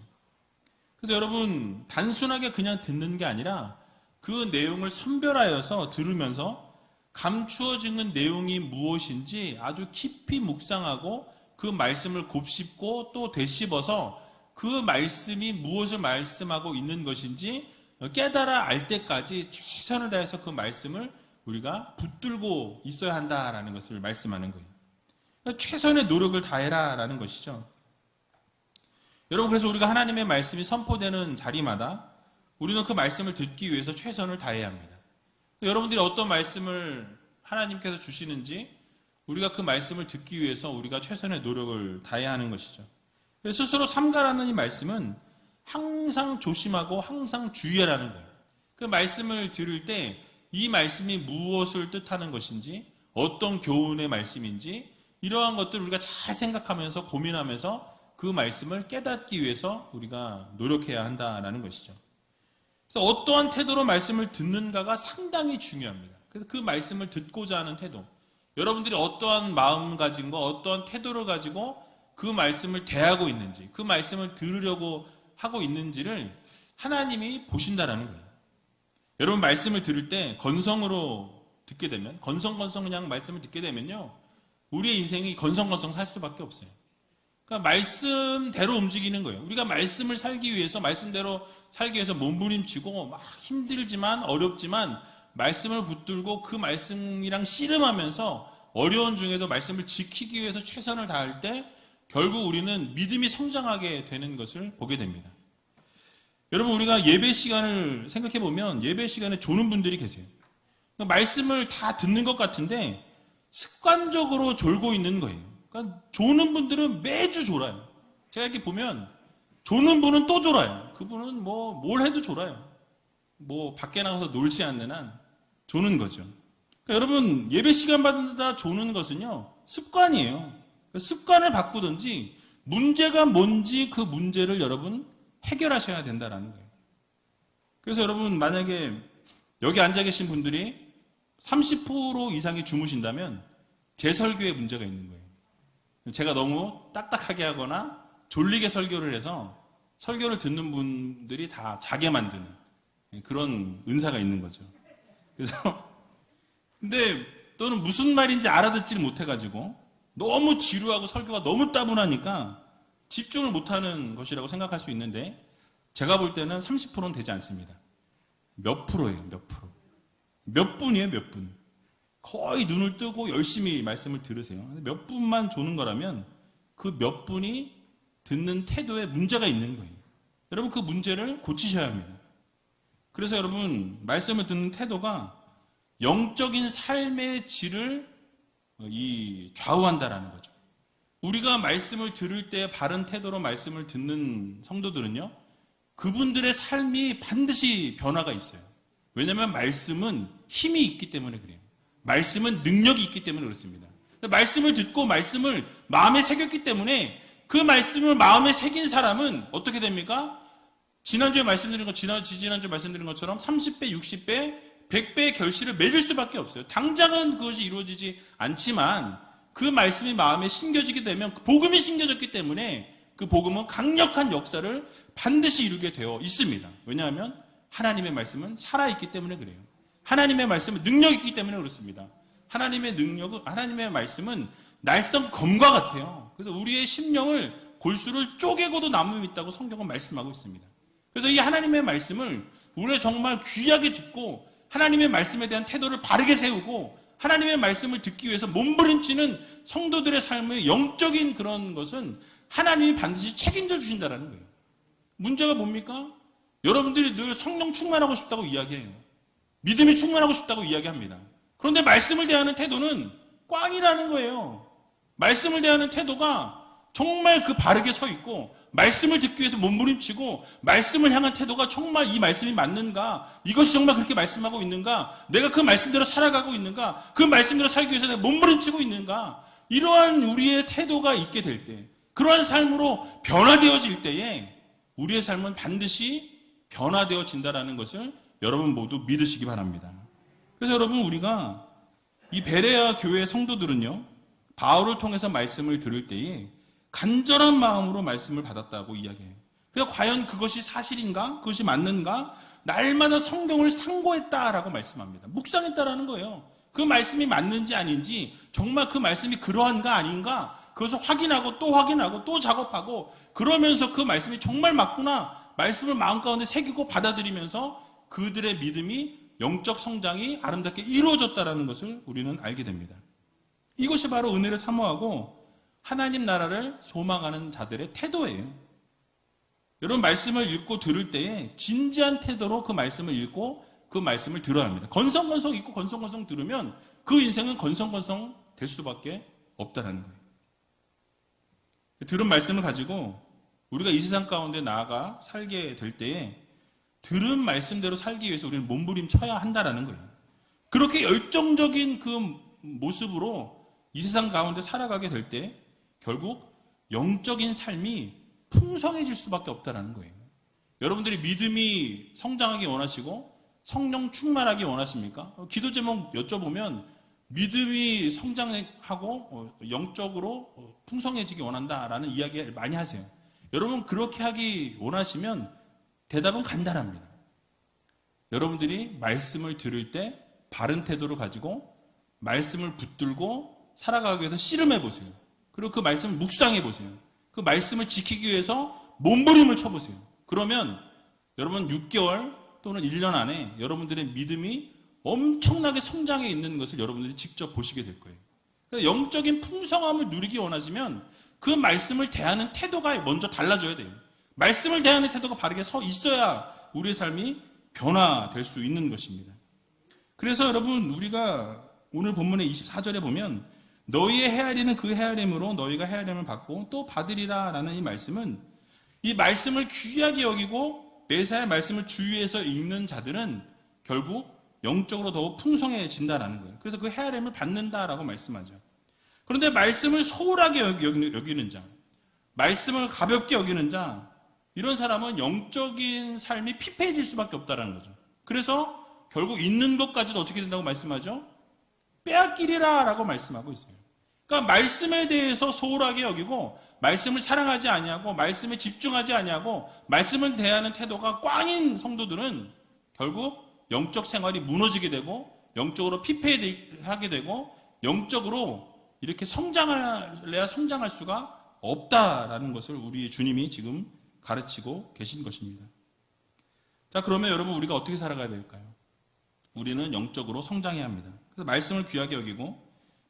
그래서 여러분 단순하게 그냥 듣는 게 아니라 그 내용을 선별하여서 들으면서 감추어지는 내용이 무엇인지 아주 깊이 묵상하고 그 말씀을 곱씹고 또 되씹어서 그 말씀이 무엇을 말씀하고 있는 것인지 깨달아 알 때까지 최선을 다해서 그 말씀을 우리가 붙들고 있어야 한다라는 것을 말씀하는 거예요. 그러니까 최선의 노력을 다해라라는 것이죠. 여러분 그래서 우리가 하나님의 말씀이 선포되는 자리마다 우리는 그 말씀을 듣기 위해서 최선을 다해야 합니다. 여러분들이 어떤 말씀을 하나님께서 주시는지 우리가 그 말씀을 듣기 위해서 우리가 최선의 노력을 다해야 하는 것이죠. 스스로 삼가라는 이 말씀은 항상 조심하고 항상 주의하라는 거예요. 그 말씀을 들을 때 이 말씀이 무엇을 뜻하는 것인지 어떤 교훈의 말씀인지 이러한 것들을 우리가 잘 생각하면서 고민하면서 그 말씀을 깨닫기 위해서 우리가 노력해야 한다는 것이죠. 그래서 어떠한 태도로 말씀을 듣는가가 상당히 중요합니다. 그래서 그 말씀을 듣고자 하는 태도, 여러분들이 어떠한 마음가짐과 어떠한 태도를 가지고 그 말씀을 대하고 있는지, 그 말씀을 들으려고 하고 있는지를 하나님이 보신다라는 거예요. 여러분 말씀을 들을 때 건성으로 듣게 되면, 건성건성 그냥 말씀을 듣게 되면요, 우리의 인생이 건성건성 살 수밖에 없어요. 그러니까 말씀대로 움직이는 거예요. 우리가 말씀을 살기 위해서, 말씀대로 살기 위해서 몸부림치고 막 힘들지만 어렵지만 말씀을 붙들고 그 말씀이랑 씨름하면서 어려운 중에도 말씀을 지키기 위해서 최선을 다할 때 결국 우리는 믿음이 성장하게 되는 것을 보게 됩니다. 여러분 우리가 예배 시간을 생각해 보면 예배 시간에 조는 분들이 계세요. 말씀을 다 듣는 것 같은데 습관적으로 졸고 있는 거예요. 그러니까 조는 분들은 매주 졸아요. 제가 이렇게 보면 조는 분은 또 졸아요. 그분은 뭘 해도 졸아요. 밖에 나가서 놀지 않는 한 조는 거죠. 그러니까 여러분, 예배 시간 받는다 조는 것은요, 습관이에요. 그러니까 습관을 바꾸든지 문제가 뭔지 그 문제를 여러분 해결하셔야 된다는 거예요. 그래서 여러분, 만약에 여기 앉아 계신 분들이 30% 이상이 주무신다면 제 설교에 문제가 있는 거예요. 제가 너무 딱딱하게 하거나 졸리게 설교를 해서 설교를 듣는 분들이 다 자게 만드는 그런 은사가 있는 거죠. 그래서 근데 또는 무슨 말인지 알아듣지를 못해가지고 너무 지루하고 설교가 너무 따분하니까 집중을 못하는 것이라고 생각할 수 있는데 제가 볼 때는 30%는 되지 않습니다. 몇 프로예요, 몇 프로. 몇 분이에요, 몇 분. 거의 눈을 뜨고 열심히 말씀을 들으세요. 몇 분만 조는 거라면 그 몇 분이 듣는 태도에 문제가 있는 거예요. 여러분, 그 문제를 고치셔야 합니다. 그래서 여러분, 말씀을 듣는 태도가 영적인 삶의 질을 좌우한다라는 거죠. 우리가 말씀을 들을 때 바른 태도로 말씀을 듣는 성도들은요, 그분들의 삶이 반드시 변화가 있어요. 왜냐하면 말씀은 힘이 있기 때문에 그래요. 말씀은 능력이 있기 때문에 그렇습니다. 말씀을 듣고 말씀을 마음에 새겼기 때문에 그 말씀을 마음에 새긴 사람은 어떻게 됩니까? 지난주에 말씀드린 것, 지난주에 말씀드린 것처럼 30배, 60배, 100배의 결실을 맺을 수밖에 없어요. 당장은 그것이 이루어지지 않지만 그 말씀이 마음에 심겨지게 되면 복음이 심겨졌기 때문에 그 복음은 강력한 역사를 반드시 이루게 되어 있습니다. 왜냐하면 하나님의 말씀은 살아있기 때문에 그래요. 하나님의 말씀은 능력이 있기 때문에 그렇습니다. 하나님의 말씀은 날쌘 검과 같아요. 그래서 우리의 심령을 골수를 쪼개고도 남음이 있다고 성경은 말씀하고 있습니다. 그래서 이 하나님의 말씀을 우리가 정말 귀하게 듣고 하나님의 말씀에 대한 태도를 바르게 세우고 하나님의 말씀을 듣기 위해서 몸부림치는 성도들의 삶의 영적인 그런 것은 하나님이 반드시 책임져 주신다는 거예요. 문제가 뭡니까? 여러분들이 늘 성령 충만하고 싶다고 이야기해요. 믿음이 충만하고 싶다고 이야기합니다. 그런데 말씀을 대하는 태도는 꽝이라는 거예요. 말씀을 대하는 태도가 정말 그 바르게 서 있고 말씀을 듣기 위해서 몸부림치고 말씀을 향한 태도가 정말 이 말씀이 맞는가? 이것이 정말 그렇게 말씀하고 있는가? 내가 그 말씀대로 살아가고 있는가? 그 말씀대로 살기 위해서 내가 몸부림치고 있는가? 이러한 우리의 태도가 있게 될 때, 그러한 삶으로 변화되어질 때에 우리의 삶은 반드시 변화되어진다는 것을 여러분 모두 믿으시기 바랍니다. 그래서 여러분, 우리가 이 베레아 교회 성도들은요, 바울을 통해서 말씀을 들을 때에 간절한 마음으로 말씀을 받았다고 이야기해요. 그래서 과연 그것이 사실인가? 그것이 맞는가? 날마다 성경을 상고했다라고 말씀합니다. 묵상했다라는 거예요. 그 말씀이 맞는지 아닌지, 정말 그 말씀이 그러한가 아닌가? 그것을 확인하고 또 작업하고, 그러면서 그 말씀이 정말 맞구나, 말씀을 마음 가운데 새기고 받아들이면서 그들의 믿음이, 영적 성장이 아름답게 이루어졌다라는 것을 우리는 알게 됩니다. 이것이 바로 은혜를 사모하고 하나님 나라를 소망하는 자들의 태도예요. 여러분, 말씀을 읽고 들을 때에 진지한 태도로 그 말씀을 읽고 그 말씀을 들어야 합니다. 건성건성 읽고 건성건성 들으면 그 인생은 건성건성 될 수밖에 없다는 거예요. 들은 말씀을 가지고 우리가 이 세상 가운데 나아가 살게 될 때에 들은 말씀대로 살기 위해서 우리는 몸부림쳐야 한다는 거예요. 그렇게 열정적인 그 모습으로 이 세상 가운데 살아가게 될 때 결국 영적인 삶이 풍성해질 수밖에 없다는 거예요. 여러분들이 믿음이 성장하기 원하시고 성령 충만하기 원하십니까? 기도 제목 여쭤보면 믿음이 성장하고 영적으로 풍성해지기 원한다라는 이야기를 많이 하세요. 여러분, 그렇게 하기 원하시면 대답은 간단합니다. 여러분들이 말씀을 들을 때 바른 태도를 가지고 말씀을 붙들고 살아가기 위해서 씨름해 보세요. 그리고 그 말씀을 묵상해 보세요. 그 말씀을 지키기 위해서 몸부림을 쳐보세요. 그러면 여러분 6개월 또는 1년 안에 여러분들의 믿음이 엄청나게 성장해 있는 것을 여러분들이 직접 보시게 될 거예요. 그러니까 영적인 풍성함을 누리기 원하시면 그 말씀을 대하는 태도가 먼저 달라져야 돼요. 말씀을 대하는 태도가 바르게 서 있어야 우리의 삶이 변화될 수 있는 것입니다. 그래서 여러분, 우리가 오늘 본문의 24절에 보면 너희의 헤아리는 그 헤아림으로 너희가 헤아림을 받고 또 받으리라 라는 이 말씀은, 이 말씀을 귀하게 여기고 매사의 말씀을 주위에서 읽는 자들은 결국 영적으로 더욱 풍성해진다라는 거예요. 그래서 그 헤아림을 받는다라고 말씀하죠. 그런데 말씀을 소홀하게 여기는 자, 말씀을 가볍게 여기는 자, 이런 사람은 영적인 삶이 피폐해질 수밖에 없다는 거죠. 그래서 결국 있는 것까지도 어떻게 된다고 말씀하죠? 빼앗기리라 라고 말씀하고 있어요. 그러니까 말씀에 대해서 소홀하게 여기고 말씀을 사랑하지 아니하고 말씀에 집중하지 아니하고 말씀을 대하는 태도가 꽝인 성도들은 결국 영적 생활이 무너지게 되고 영적으로 피폐하게 되고 영적으로 이렇게 성장해야 성장할 수가 없다라는 것을 우리 주님이 지금 가르치고 계신 것입니다. 자, 그러면 여러분, 우리가 어떻게 살아가야 될까요? 우리는 영적으로 성장해야 합니다. 그래서 말씀을 귀하게 여기고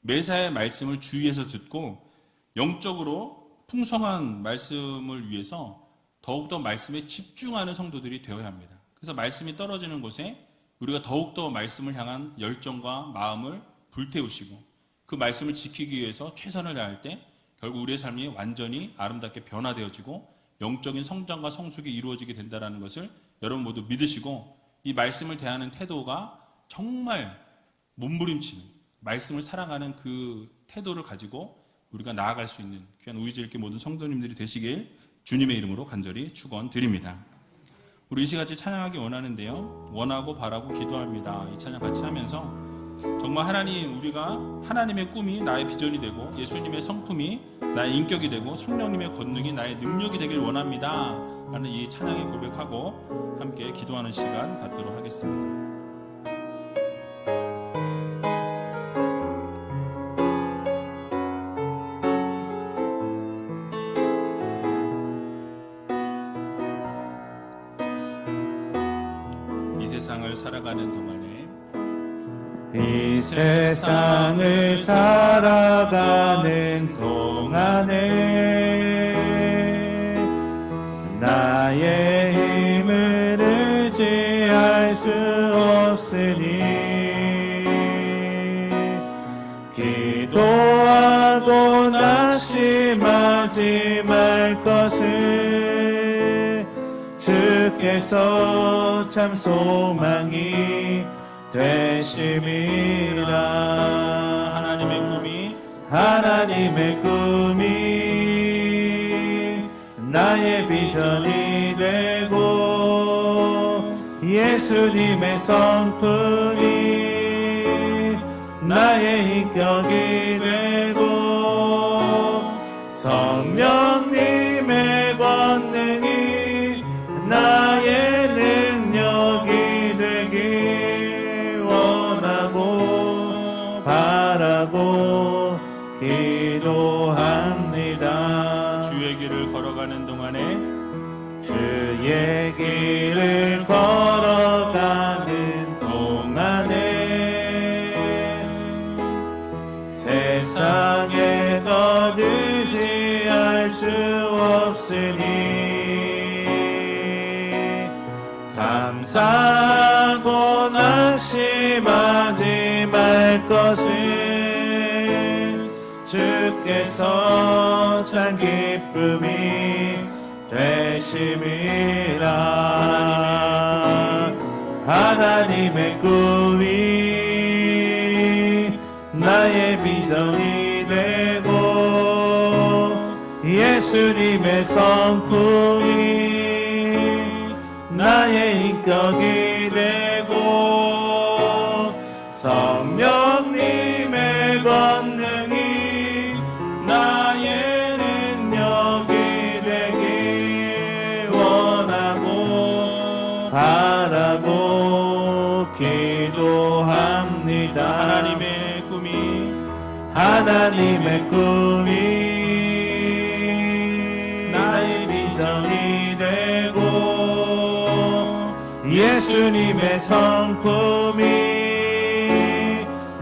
매사의 말씀을 주의해서 듣고 영적으로 풍성한 말씀을 위해서 더욱더 말씀에 집중하는 성도들이 되어야 합니다. 그래서 말씀이 떨어지는 곳에 우리가 더욱더 말씀을 향한 열정과 마음을 불태우시고 그 말씀을 지키기 위해서 최선을 다할 때 결국 우리의 삶이 완전히 아름답게 변화되어지고 영적인 성장과 성숙이 이루어지게 된다는 것을 여러분 모두 믿으시고, 이 말씀을 대하는 태도가 정말 몸부림치는, 말씀을 사랑하는 그 태도를 가지고 우리가 나아갈 수 있는 귀한 우리지을교 모든 성도님들이 되시길 주님의 이름으로 간절히 축원드립니다. 우리 이 시간에 찬양하기 원하는데요, 원하고 바라고 기도합니다. 이 찬양 같이 하면서 정말 하나님, 우리가 하나님의 꿈이 나의 비전이 되고 예수님의 성품이 나의 인격이 되고 성령님의 권능이 나의 능력이 되길 원합니다 라는 이 찬양의 고백하고 함께 기도하는 시간 갖도록 하겠습니다. 이 세상을 살아가는 동안에 이 세상을 살아가는 동안에 나의 힘을 의지할 수 없으니 기도하고 낙심하지 말 것을 주께서 참 소망이 되심이라. 하나님의 꿈이 나의 비전이 되고 예수님의 성품이 나의 인격이 되고 성령님의 권능이 나의 능력이 되길 원하고 바라고 기도합니다. 주의 길을 걸어가는 동안에 주의 길을 걸어가는 동안에 세상에 더 의지할 수 없으니 감사하고 낙심하지 말 것을 주께서 참 기쁨이 되심이라. 하나님의 꿈이 나의 비전이 되고 예수님의 성품이 나의 인격이 되고 성령님의 권능이 나의 능력이 되길 원하고 바라고 기도합니다. 하나님의 꿈이 나의 비전이 되고 예수님의 성품이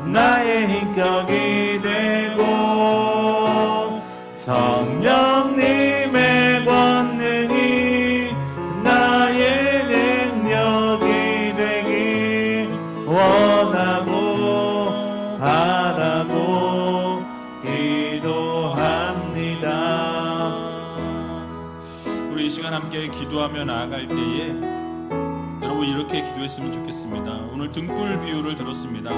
나의 인격이 되고 성령님의 권능이 나의 능력이 되길 원하고 우리 이 시간 함께 기도하며 나아갈 때에 여러분 이렇게 기도했으면 좋겠습니다. 오늘 등불 비유를 들었습니다.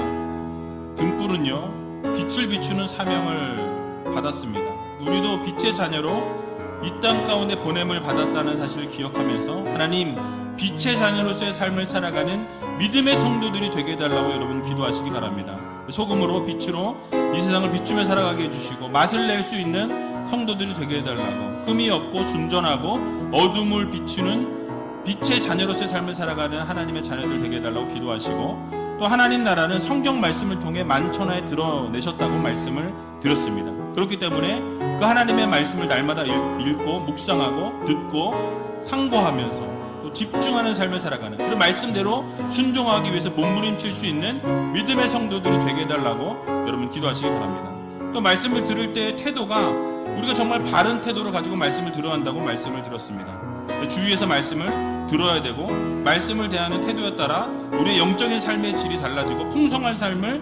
등불은요, 빛을 비추는 사명을 받았습니다. 우리도 빛의 자녀로 이 땅 가운데 보냄을 받았다는 사실을 기억하면서 하나님, 빛의 자녀로서의 삶을 살아가는 믿음의 성도들이 되게 해달라고 여러분 기도하시기 바랍니다. 소금으로 빛으로 이 세상을 비추며 살아가게 해주시고 맛을 낼 수 있는 성도들이 되게 해달라고, 흠이 없고 순전하고 어둠을 비추는 빛의 자녀로서의 삶을 살아가는 하나님의 자녀들 되게 해달라고 기도하시고, 또 하나님 나라는 성경 말씀을 통해 만천하에 드러내셨다고 말씀을 드렸습니다. 그렇기 때문에 그 하나님의 말씀을 날마다 읽고 묵상하고 듣고 상고하면서 또 집중하는 삶을 살아가는, 그런 말씀대로 순종하기 위해서 몸부림칠 수 있는 믿음의 성도들이 되게 해달라고 여러분 기도하시기 바랍니다. 또 말씀을 들을 때의 태도가 우리가 정말 바른 태도를 가지고 말씀을 들어야 한다고 말씀을 들었습니다. 주위에서 말씀을 들어야 되고, 말씀을 대하는 태도에 따라 우리의 영적인 삶의 질이 달라지고 풍성한 삶을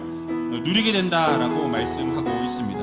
누리게 된다라고 말씀하고 있습니다.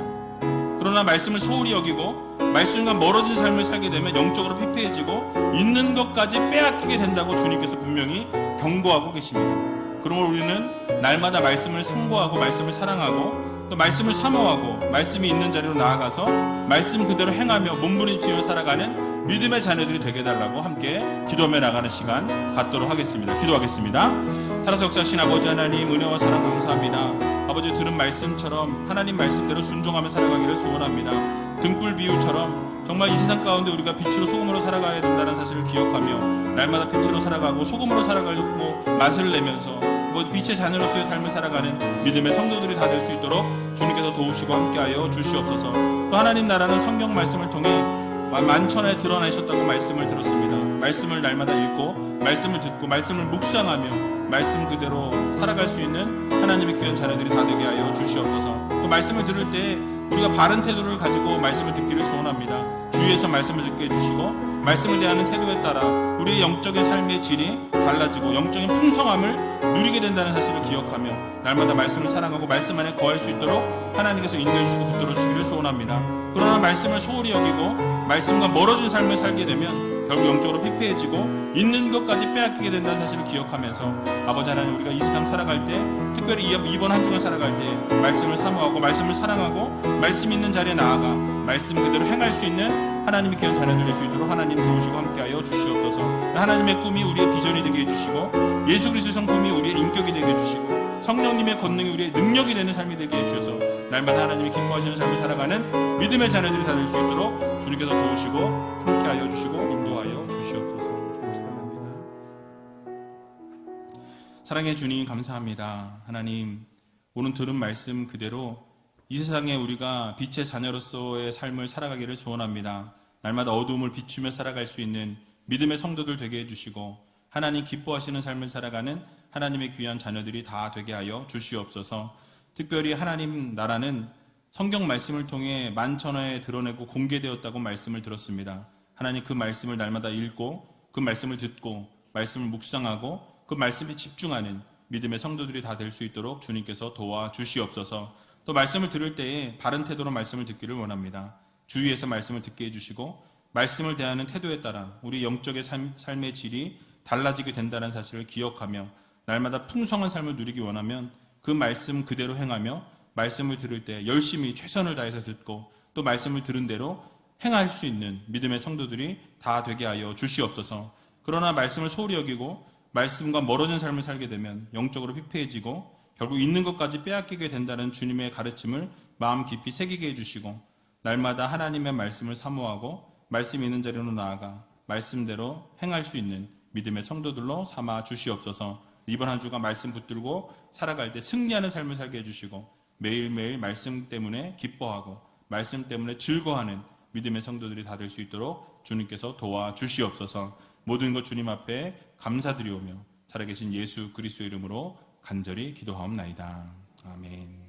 그러나 말씀을 소홀히 여기고 말씀과 멀어진 삶을 살게 되면 영적으로 피폐해지고 있는 것까지 빼앗기게 된다고 주님께서 분명히 경고하고 계십니다. 그러므로 우리는 날마다 말씀을 상고하고 말씀을 사랑하고 또 말씀을 사모하고 말씀이 있는 자리로 나아가서 말씀 그대로 행하며 몸부림치며 살아가는 믿음의 자녀들이 되게 해달라고 함께 기도하며 나가는 시간 갖도록 하겠습니다. 기도하겠습니다. 살아서 역사하신 아버지 하나님, 은혜와 사랑 감사합니다. 아버지, 들은 말씀처럼 하나님 말씀대로 순종하며 살아가기를 소원합니다. 등불 비유처럼 정말 이 세상 가운데 우리가 빛으로 소금으로 살아가야 된다는 사실을 기억하며 날마다 빛으로 살아가고 소금으로 살아가려고 맛을 내면서 빛의 자녀로서의 삶을 살아가는 믿음의 성도들이 다 될 수 있도록 주님께서 도우시고 함께하여 주시옵소서. 또 하나님 나라는 성경 말씀을 통해 만천하에 드러나셨다고 말씀을 들었습니다. 말씀을 날마다 읽고 말씀을 듣고 말씀을 묵상하며 말씀 그대로 살아갈 수 있는 하나님의 귀한 자녀들이 다 되게 하여 주시옵소서. 또 말씀을 들을 때 우리가 바른 태도를 가지고 말씀을 듣기를 소원합니다. 주위에서 말씀을 듣게 해주시고 말씀을 대하는 태도에 따라 우리의 영적인 삶의 질이 달라지고 영적인 풍성함을 누리게 된다는 사실을 기억하며 날마다 말씀을 사랑하고 말씀 안에 거할 수 있도록 하나님께서 인도해 주시고 붙들어 주시기를 소원합니다. 그러나 말씀을 소홀히 여기고 말씀과 멀어진 삶을 살게 되면 결국 영적으로 피폐해지고 있는 것까지 빼앗기게 된다는 사실을 기억하면서 아버지 하나님, 우리가 이 세상 살아갈 때, 특별히 이번 한 주간 살아갈 때 말씀을 사모하고 말씀을 사랑하고 말씀 있는 자리에 나아가 말씀 그대로 행할 수 있는 하나님의 귀한 자녀들 될 수 있도록 하나님 도우시고 함께하여 주시옵소서. 하나님의 꿈이 우리의 비전이 되게 해주시고 예수 그리스도의 성품이 우리의 인격이 되게 해주시고 성령님의 권능이 우리의 능력이 되는 삶이 되게 해주셔서 날마다 하나님이 기뻐하시는 삶을 살아가는 믿음의 자녀들이 다 될 수 있도록 주님께서 도우시고 함께하여 주시고 인도하여 주시옵소서. 주님 사랑합니다. 사랑의 주님 감사합니다. 하나님, 오늘 들은 말씀 그대로 이 세상에 우리가 빛의 자녀로서의 삶을 살아가기를 소원합니다. 날마다 어두움을 비추며 살아갈 수 있는 믿음의 성도들 되게 해주시고 하나님 기뻐하시는 삶을 살아가는 하나님의 귀한 자녀들이 다 되게 하여 주시옵소서. 특별히 하나님 나라는 성경 말씀을 통해 만천하에 드러내고 공개되었다고 말씀을 들었습니다. 하나님, 그 말씀을 날마다 읽고 그 말씀을 듣고 말씀을 묵상하고 그 말씀에 집중하는 믿음의 성도들이 다 될 수 있도록 주님께서 도와주시옵소서. 또 말씀을 들을 때에 바른 태도로 말씀을 듣기를 원합니다. 주위에서 말씀을 듣게 해주시고 말씀을 대하는 태도에 따라 우리 영적의 삶의 질이 달라지게 된다는 사실을 기억하며 날마다 풍성한 삶을 누리기 원하면 그 말씀 그대로 행하며 말씀을 들을 때 열심히 최선을 다해서 듣고 또 말씀을 들은 대로 행할 수 있는 믿음의 성도들이 다 되게 하여 주시옵소서. 그러나 말씀을 소홀히 여기고 말씀과 멀어진 삶을 살게 되면 영적으로 피폐해지고 결국 있는 것까지 빼앗기게 된다는 주님의 가르침을 마음 깊이 새기게 해주시고 날마다 하나님의 말씀을 사모하고 말씀이 있는 자리로 나아가 말씀대로 행할 수 있는 믿음의 성도들로 삼아 주시옵소서. 이번 한 주가 말씀 붙들고 살아갈 때 승리하는 삶을 살게 해주시고 매일매일 말씀 때문에 기뻐하고 말씀 때문에 즐거워하는 믿음의 성도들이 다 될 수 있도록 주님께서 도와주시옵소서. 모든 것 주님 앞에 감사드리오며 살아계신 예수 그리스도의 이름으로 간절히 기도하옵나이다. 아멘.